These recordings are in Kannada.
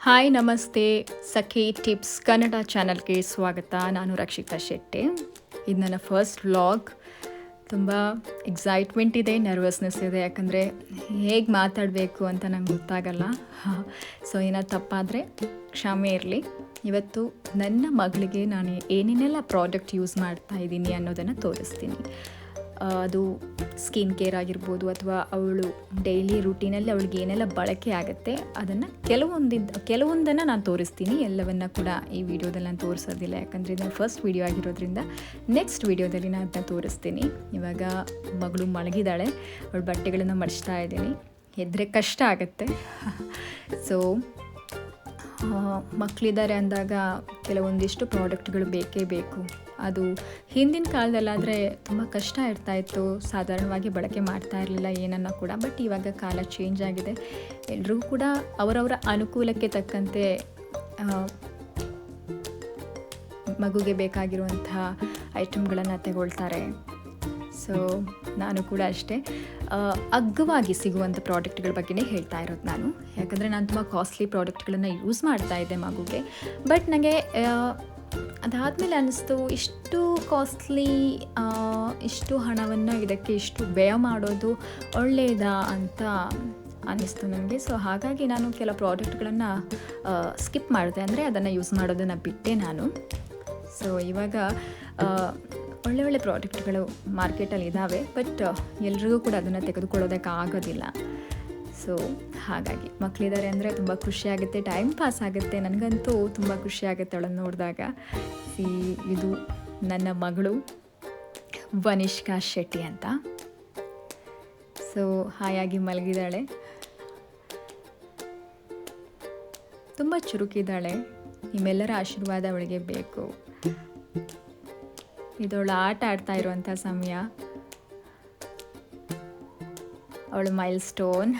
ಹಾಯ್ ನಮಸ್ತೆ ಸಖಿ ಟಿಪ್ಸ್ ಕನ್ನಡ ಚಾನಲ್ಗೆ ಸ್ವಾಗತ. ನಾನು ರಕ್ಷಿತಾ ಶೆಟ್ಟಿ. ಇದು ನನ್ನ ಫಸ್ಟ್ ವ್ಲಾಗ್. ತುಂಬ ಎಕ್ಸೈಟ್ಮೆಂಟ್ ಇದೆ, ನರ್ವಸ್ನೆಸ್ ಇದೆ, ಯಾಕಂದರೆ ಹೇಗೆ ಮಾತಾಡಬೇಕು ಅಂತ ನಂಗೆ ಗೊತ್ತಾಗಲ್ಲ. ಸೊ ಏನಾದ್ರು ತಪ್ಪಾದರೆ ಕ್ಷಮೆ ಇರಲಿ. ಇವತ್ತು ನನ್ನ ಮಗಳಿಗೆ ನಾನು ಏನೇನೆಲ್ಲ ಪ್ರಾಡಕ್ಟ್ ಯೂಸ್ ಮಾಡ್ತಾ ಇದ್ದೀನಿ ಅನ್ನೋದನ್ನು ತೋರಿಸ್ತೀನಿ. ಅದು ಸ್ಕಿನ್ ಕೇರ್ ಆಗಿರ್ಬೋದು ಅಥವಾ ಅವಳು ಡೈಲಿ ರೂಟೀನಲ್ಲಿ ಅವಳಿಗೆ ಏನೆಲ್ಲ ಬಳಕೆ ಆಗುತ್ತೆ ಅದನ್ನು ಕೆಲವೊಂದನ್ನು ನಾನು ತೋರಿಸ್ತೀನಿ. ಎಲ್ಲವನ್ನು ಕೂಡ ಈ ವಿಡಿಯೋದಲ್ಲಿ ನಾನು ತೋರಿಸೋದಿಲ್ಲ, ಯಾಕಂದರೆ ಇದು ಫಸ್ಟ್ ವಿಡಿಯೋ ಆಗಿರೋದ್ರಿಂದ ನೆಕ್ಸ್ಟ್ ವಿಡಿಯೋದಲ್ಲಿ ನಾನು ಅದನ್ನ ತೋರಿಸ್ತೀನಿ. ಇವಾಗ ಮಗಳು ಮಲಗಿದ್ದಾಳೆ, ಅವಳ ಬಟ್ಟೆಗಳನ್ನು ಮಡಿಸ್ತಾ ಇದ್ದೀನಿ. ಎದ್ರೆ ಕಷ್ಟ ಆಗುತ್ತೆ. ಸೊ ಮಕ್ಕಳಿದ್ದಾರೆ ಅಂದಾಗ ಕೆಲವೊಂದಿಷ್ಟು ಪ್ರಾಡಕ್ಟ್ಗಳು ಬೇಕೇ ಬೇಕು. ಅದು ಹಿಂದಿನ ಕಾಲದಲ್ಲಾದರೆ ತುಂಬ ಕಷ್ಟ ಇರ್ತಾಯಿತ್ತು, ಸಾಧಾರಣವಾಗಿ ಬಳಕೆ ಮಾಡ್ತಾ ಇರಲಿಲ್ಲ ಏನನ್ನ ಕೂಡ. ಬಟ್ ಇವಾಗ ಕಾಲ ಚೇಂಜ್ ಆಗಿದೆ. ಎಲ್ರಿಗೂ ಕೂಡ ಅವರವರ ಅನುಕೂಲಕ್ಕೆ ತಕ್ಕಂತೆ ಮಗುಗೆ ಬೇಕಾಗಿರುವಂತಹ ಐಟಮ್ಗಳನ್ನು ತಗೊಳ್ತಾರೆ. ಸೊ ನಾನು ಕೂಡ ಅಷ್ಟೇ ಅಗ್ಗವಾಗಿ ಸಿಗುವಂಥ ಪ್ರಾಡಕ್ಟ್ಗಳ ಬಗ್ಗೆನೇ ಹೇಳ್ತಾ ಇರೋದು ನಾನು. ಯಾಕಂದರೆ ನಾನು ತುಂಬ ಕಾಸ್ಟ್ಲಿ ಪ್ರಾಡಕ್ಟ್ಗಳನ್ನು ಯೂಸ್ ಮಾಡ್ತಾ ಇದ್ದೆ ಮಗುಗೆ. ಬಟ್ ನನಗೆ ಅದಾದಮೇಲೆ ಅನ್ನಿಸ್ತು, ಇಷ್ಟು ಕಾಸ್ಟ್ಲಿ, ಇಷ್ಟು ಹಣವನ್ನು ಇದಕ್ಕೆ ಇಷ್ಟು ವ್ಯಯ ಮಾಡೋದು ಒಳ್ಳೆಯದಾ ಅಂತ ಅನ್ನಿಸ್ತು ನನಗೆ. ಸೊ ಹಾಗಾಗಿ ನಾನು ಕೆಲ ಪ್ರಾಡಕ್ಟ್ಗಳನ್ನು ಸ್ಕಿಪ್ ಮಾಡಿದೆ, ಅಂದರೆ ಅದನ್ನು ಯೂಸ್ ಮಾಡೋದನ್ನು ಬಿಟ್ಟೆ ನಾನು. ಸೊ ಇವಾಗ ಒಳ್ಳೆ ಪ್ರಾಡಕ್ಟ್ಗಳು ಮಾರ್ಕೆಟಲ್ಲಿ ಇದ್ದಾವೆ, ಬಟ್ ಎಲ್ರಿಗೂ ಕೂಡ ಅದನ್ನು ತೆಗೆದುಕೊಳ್ಳೋದಕ್ಕೆ ಆಗೋದಿಲ್ಲ. ಸೊ ಹಾಗಾಗಿ ಮಕ್ಕಳಿದ್ದಾರೆ ಅಂದರೆ ತುಂಬ ಖುಷಿಯಾಗುತ್ತೆ, ಟೈಮ್ ಪಾಸ್ ಆಗುತ್ತೆ. ನನಗಂತೂ ತುಂಬ ಖುಷಿಯಾಗುತ್ತೆ ಅವಳನ್ನು ನೋಡಿದಾಗ. ಇದು ನನ್ನ ಮಗಳು ವನಿಷ್ಕಾ ಶೆಟ್ಟಿ ಅಂತ. ಸೊ ಹಾಯಾಗಿ ಮಲಗಿದ್ದಾಳೆ, ತುಂಬ ಚುರುಕಿದ್ದಾಳೆ. ನಿಮ್ಮೆಲ್ಲರ ಆಶೀರ್ವಾದ ಅವಳಿಗೆ ಬೇಕು. ಇದವಳು ಆಟ ಆಡ್ತಾ ಇರುವಂಥ ಸಮಯ, ಅವಳು ಮೈಲ್ ಸ್ಟೋನ್.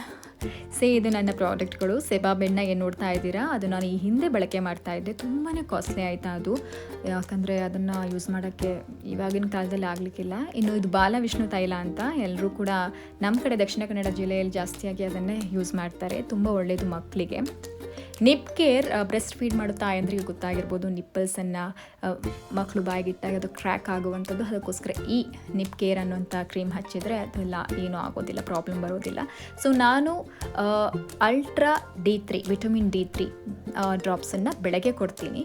ಇದು ನನ್ನ ಪ್ರಾಡಕ್ಟ್ಗಳು. ಸೆಬಾ ಬೆಣ್ಣ ಏನು ನೋಡ್ತಾ ಇದ್ದೀರಾ, ಅದು ನಾನು ಈ ಹಿಂದೆ ಬಳಕೆ ಮಾಡ್ತಾ ಇದ್ದೆ. ತುಂಬಾ ಕಾಸ್ಟ್ಲಿ ಆಯಿತಾ ಅದು, ಯಾಕಂದರೆ ಅದನ್ನು ಯೂಸ್ ಮಾಡೋಕ್ಕೆ ಇವಾಗಿನ ಕಾಲದಲ್ಲಿ ಆಗಲಿಕ್ಕಿಲ್ಲ. ಇನ್ನು ಇದು ಬಾಲವಿಷ್ಣು ತೈಲ ಅಂತ, ಎಲ್ಲರೂ ಕೂಡ ನಮ್ಮ ಕಡೆ ದಕ್ಷಿಣ ಕನ್ನಡ ಜಿಲ್ಲೆಯಲ್ಲಿ ಜಾಸ್ತಿಯಾಗಿ ಅದನ್ನೇ ಯೂಸ್ ಮಾಡ್ತಾರೆ. ತುಂಬ ಒಳ್ಳೆಯದು ಮಕ್ಕಳಿಗೆ. ನಿಪ್ ಕೇರ್, ಬ್ರೆಸ್ಟ್ ಫೀಡ್ ಮಾಡೋ ತಾಯಂದ್ರಿಗೆ ಗೊತ್ತಾಗಿರ್ಬೋದು. ನಿಪ್ಪಲ್ಸನ್ನು ಮಕ್ಕಳು ಬಾಯಿಗಿಟ್ಟಾಗ ಅದು ಕ್ರ್ಯಾಕ್ ಆಗುವಂಥದ್ದು. ಅದಕ್ಕೋಸ್ಕರ ಈ ನಿಪ್ ಕೇರ್ ಅನ್ನೋಂಥ ಕ್ರೀಮ್ ಹಚ್ಚಿದರೆ ಅದೆಲ್ಲ ಏನೂ ಆಗೋದಿಲ್ಲ, ಪ್ರಾಬ್ಲಮ್ ಬರೋದಿಲ್ಲ. ಸೊ ನಾನು ಅಲ್ಟ್ರಾ D3 ವಿಟಮಿನ್ D3 ಡ್ರಾಪ್ಸನ್ನು ಬೆಳಗ್ಗೆ ಕೊಡ್ತೀನಿ.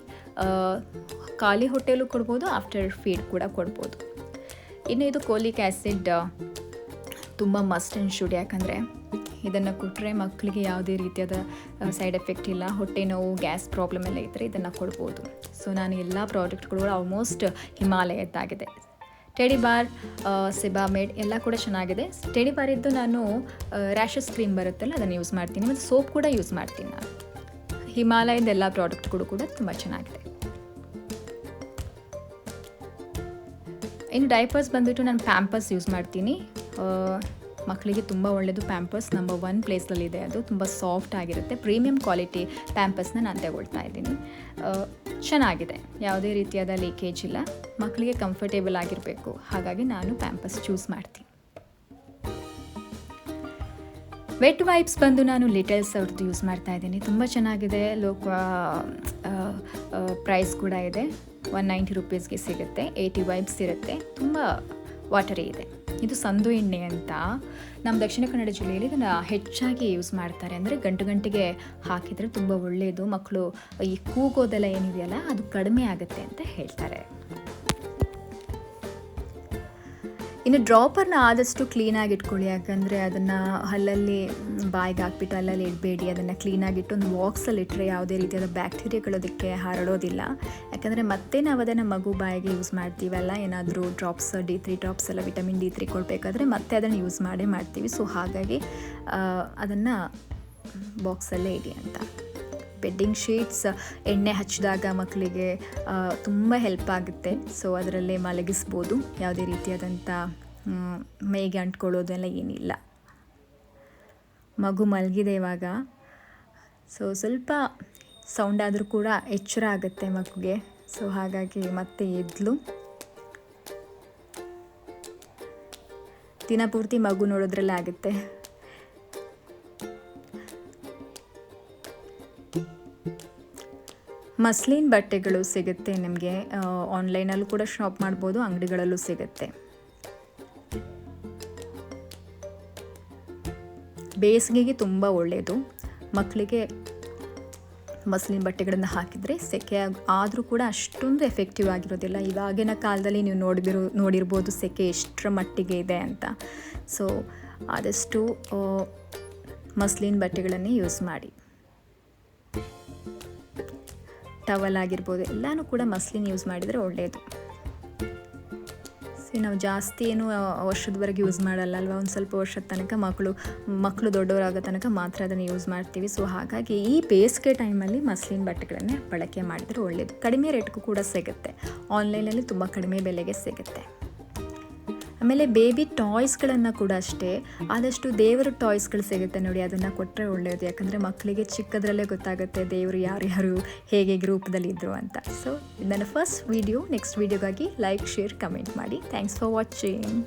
ಖಾಲಿ ಹೊಟ್ಟೆಯಲ್ಲೂ ಕೊಡ್ಬೋದು, ಆಫ್ಟರ್ ಫೀಡ್ ಕೂಡ ಕೊಡ್ಬೋದು. ಇನ್ನು ಇದು ಕೋಲಿಕ್ ಆ್ಯಸಿಡ್ ತುಂಬ ಮಸ್ಟ್ ಆ್ಯಂಡ್ ಶುಡ್, ಯಾಕಂದರೆ ಇದನ್ನು ಕೊಟ್ಟರೆ ಮಕ್ಕಳಿಗೆ ಯಾವುದೇ ರೀತಿಯಾದ ಸೈಡ್ ಎಫೆಕ್ಟ್ ಇಲ್ಲ. ಹೊಟ್ಟೆ ನೋವು, ಗ್ಯಾಸ್ ಪ್ರಾಬ್ಲಮ್ ಎಲ್ಲ ಇದ್ದರೆ ಇದನ್ನು ಕೊಡ್ಬೋದು. ಸೊ ನಾನು ಎಲ್ಲ ಪ್ರಾಡಕ್ಟ್ಗಳು ಆಲ್ಮೋಸ್ಟ್ ಹಿಮಾಲಯದ್ದಾಗಿದೆ. ಟೆಡಿ ಬಾರ್, ಸೆಬಾಮೇಡ್ ಎಲ್ಲ ಕೂಡ ಚೆನ್ನಾಗಿದೆ. ಟೆಡಿ ಬಾರ್ ಇದ್ದು ನಾನು ರ್ಯಾಷಸ್ ಕ್ರೀಮ್ ಬರುತ್ತಲ್ಲ ಅದನ್ನು ಯೂಸ್ ಮಾಡ್ತೀನಿ, ಮತ್ತು ಸೋಪ್ ಕೂಡ ಯೂಸ್ ಮಾಡ್ತೀನಿ ನಾನು. ಹಿಮಾಲಯದ ಎಲ್ಲ ಪ್ರಾಡಕ್ಟ್ಗಳು ಕೂಡ ತುಂಬ ಚೆನ್ನಾಗಿದೆ. ಇನ್ನು ಡೈಪರ್ಸ್ ಬಂದುಬಿಟ್ಟು ನಾನು ಪ್ಯಾಂಪರ್ಸ್ ಯೂಸ್ ಮಾಡ್ತೀನಿ. ಮಕ್ಕಳಿಗೆ ತುಂಬ ಒಳ್ಳೆಯದು. Pampers number 1 ಪ್ಲೇಸಲ್ಲಿದೆ. ಅದು ತುಂಬ ಸಾಫ್ಟ್ ಆಗಿರುತ್ತೆ. ಪ್ರೀಮಿಯಂ ಕ್ವಾಲಿಟಿ ಪ್ಯಾಂಪರ್ಸ್ನ ನಾನು ತಗೊಳ್ತಾ ಇದ್ದೀನಿ. ಚೆನ್ನಾಗಿದೆ, ಯಾವುದೇ ರೀತಿಯಾದ ಲೀಕೇಜ್ ಇಲ್ಲ. ಮಕ್ಕಳಿಗೆ ಕಂಫರ್ಟೇಬಲ್ ಆಗಿರಬೇಕು, ಹಾಗಾಗಿ ನಾನು ಪ್ಯಾಂಪರ್ಸ್ ಚೂಸ್ ಮಾಡ್ತೀನಿ. ವೆಟ್ ವೈಪ್ಸ್ ಬಂದು ನಾನು ಲಿಟಲ್ಸ್ ಅವ್ರದ್ದು ಯೂಸ್ ಮಾಡ್ತಾ ಇದ್ದೀನಿ. ತುಂಬ ಚೆನ್ನಾಗಿದೆ. ಪ್ರೈಸ್ ಕೂಡ ಇದೆ. 190 ರೂಪೀಸ್ಗೆ ಸಿಗುತ್ತೆ. 80 ವೈಪ್ಸ್ ಇರುತ್ತೆ. ತುಂಬ ವಾಟರಿ ಇದೆ. ಇದು ಸಂದು ಎಣ್ಣೆ ಅಂತ ನಮ್ಮ ದಕ್ಷಿಣ ಕನ್ನಡ ಜಿಲ್ಲೆಯಲ್ಲಿ ಇದನ್ನು ಹೆಚ್ಚಾಗಿ ಯೂಸ್ ಮಾಡ್ತಾರೆ. ಅಂದರೆ ಗಂಟೆಗೆ ಹಾಕಿದರೆ ತುಂಬ ಒಳ್ಳೆಯದು. ಮಕ್ಕಳು ಈ ಕೂಗೋದೆಲ್ಲ ಏನಿದೆಯಲ್ಲ ಅದು ಕಡಿಮೆ ಆಗುತ್ತೆ ಅಂತ ಹೇಳ್ತಾರೆ. ಇನ್ನು ಡ್ರಾಪರ್ನ ಆದಷ್ಟು ಕ್ಲೀನಾಗಿ ಇಟ್ಕೊಳ್ಳಿ, ಯಾಕಂದರೆ ಅದನ್ನು ಹಲ್ಲಲ್ಲಿ ಬಾಯಿಗೆ ಹಾಕ್ಬಿಟ್ಟು ಅಲ್ಲಲ್ಲಿ ಇಡಬೇಡಿ. ಅದನ್ನು ಕ್ಲೀನಾಗಿಟ್ಟು ಒಂದು ಬಾಕ್ಸಲ್ಲಿ ಇಟ್ಟರೆ ಯಾವುದೇ ರೀತಿಯಾದ ಬ್ಯಾಕ್ಟೀರಿಯಾಗಳು ಅದಕ್ಕೆ ಹರಡೋದಿಲ್ಲ. ಯಾಕಂದರೆ ಮತ್ತೆ ನಾವು ಅದನ್ನು ಮಗು ಬಾಯಿಗೆ ಯೂಸ್ ಮಾಡ್ತೀವಲ್ಲ, ಏನಾದರೂ ಡ್ರಾಪ್ಸ್ D3 ಡ್ರಾಪ್ಸ್ ಎಲ್ಲ ವಿಟಮಿನ್ D3 ಕೊಡಬೇಕಾದ್ರೆ ಮತ್ತೆ ಅದನ್ನು ಯೂಸ್ ಮಾಡ್ತೀವಿ. ಸೊ ಹಾಗಾಗಿ ಅದನ್ನು ಬಾಕ್ಸಲ್ಲೇ ಇಡಿ ಅಂತ. ಬೆಡ್ಡಿಂಗ್ ಶೀಟ್ಸ್ ಎಣ್ಣೆ ಹಚ್ಚಿದಾಗ ಮಕ್ಕಳಿಗೆ ತುಂಬ ಹೆಲ್ಪ್ ಆಗುತ್ತೆ. ಸೊ ಅದರಲ್ಲೇ ಮಲಗಿಸ್ಬೋದು. ಯಾವುದೇ ರೀತಿಯಾದಂಥ ಮೈಗೆ ಅಂಟ್ಕೊಳ್ಳೋದೆಲ್ಲ ಏನಿಲ್ಲ. ಮಗು ಮಲಗಿದೆ ಇವಾಗ. ಸೊ ಸ್ವಲ್ಪ ಸೌಂಡ್ ಆದರೂ ಕೂಡ ಎಚ್ಚರ ಆಗುತ್ತೆ ಮಗುಗೆ. ಸೊ ಹಾಗಾಗಿ ಮತ್ತೆ ಎದ್ಲು. ದಿನಪೂರ್ತಿ ಮಗು ನೋಡೋದ್ರಲ್ಲೇ ಆಗುತ್ತೆ. ಮಸ್ಲಿನ್ ಬಟ್ಟೆಗಳು ಸಿಗುತ್ತೆ ನಿಮಗೆ, ಆನ್ಲೈನಲ್ಲೂ ಕೂಡ ಶಾಪ್ ಮಾಡ್ಬೋದು, ಅಂಗಡಿಗಳಲ್ಲೂ ಸಿಗುತ್ತೆ. ಬೇಸಿಗೆಗೆ ತುಂಬ ಒಳ್ಳೆಯದು. ಮಕ್ಕಳಿಗೆ ಮಸ್ಲಿನ್ ಬಟ್ಟೆಗಳನ್ನು ಹಾಕಿದರೆ ಸೆಕೆ ಆದರೂ ಕೂಡ ಅಷ್ಟೊಂದು ಎಫೆಕ್ಟಿವ್ ಆಗಿರೋದಿಲ್ಲ. ಇವಾಗಿನ ಕಾಲದಲ್ಲಿ ನೀವು ನೋಡಿರ್ಬೋದು ಸೆಕೆ ಎಷ್ಟರ ಮಟ್ಟಿಗೆ ಇದೆ ಅಂತ. ಸೊ ಆದಷ್ಟು ಮಸ್ಲಿನ್ ಬಟ್ಟೆಗಳನ್ನೇ ಯೂಸ್ ಮಾಡಿ. ಟವಲ್ ಆಗಿರ್ಬೋದು ಎಲ್ಲನೂ ಕೂಡ ಮಸ್ಲಿನ್ ಯೂಸ್ ಮಾಡಿದರೆ ಒಳ್ಳೆಯದು. ನಾವು ಜಾಸ್ತಿ ಏನು ವರ್ಷದವರೆಗೆ ಯೂಸ್ ಮಾಡಲ್ಲ ಅಲ್ವಾ, ಒಂದು ಸ್ವಲ್ಪ ವರ್ಷದ ತನಕ ಮಕ್ಕಳು ದೊಡ್ಡವರಾಗೋ ತನಕ ಮಾತ್ರ ಅದನ್ನು ಯೂಸ್ ಮಾಡ್ತೀವಿ. ಸೊ ಹಾಗಾಗಿ ಈ ಬೇಸಿಗೆ ಟೈಮಲ್ಲಿ ಮಸ್ಲಿನ್ ಬಟ್ಟೆಗಳನ್ನೇ ಬಳಕೆ ಮಾಡಿದರೆ ಒಳ್ಳೆಯದು. ಕಡಿಮೆ ರೇಟ್ಗೂ ಕೂಡ ಸಿಗುತ್ತೆ, ಆನ್ಲೈನಲ್ಲಿ ತುಂಬ ಕಡಿಮೆ ಬೆಲೆಗೆ ಸಿಗುತ್ತೆ. ಆಮೇಲೆ ಬೇಬಿ ಟಾಯ್ಸ್ಗಳನ್ನು ಕೂಡ ಅಷ್ಟೇ, ಆದಷ್ಟು ದೇವರ ಟಾಯ್ಸ್ಗಳು ಸಿಗುತ್ತೆ ನೋಡಿ, ಅದನ್ನು ಕೊಟ್ಟರೆ ಒಳ್ಳೆಯದು. ಯಾಕಂದರೆ ಮಕ್ಕಳಿಗೆ ಚಿಕ್ಕದ್ರಲ್ಲೇ ಗೊತ್ತಾಗುತ್ತೆ ದೇವರು ಯಾರ್ಯಾರು ಹೇಗೆ ರೂಪದಲ್ಲಿದ್ದರು ಅಂತ. ಸೊ ನನ್ನ ಫಸ್ಟ್ ವಿಡಿಯೋ, ನೆಕ್ಸ್ಟ್ ವಿಡಿಯೋಗಾಗಿ ಲೈಕ್, ಶೇರ್, ಕಮೆಂಟ್ ಮಾಡಿ. Thanks for watching.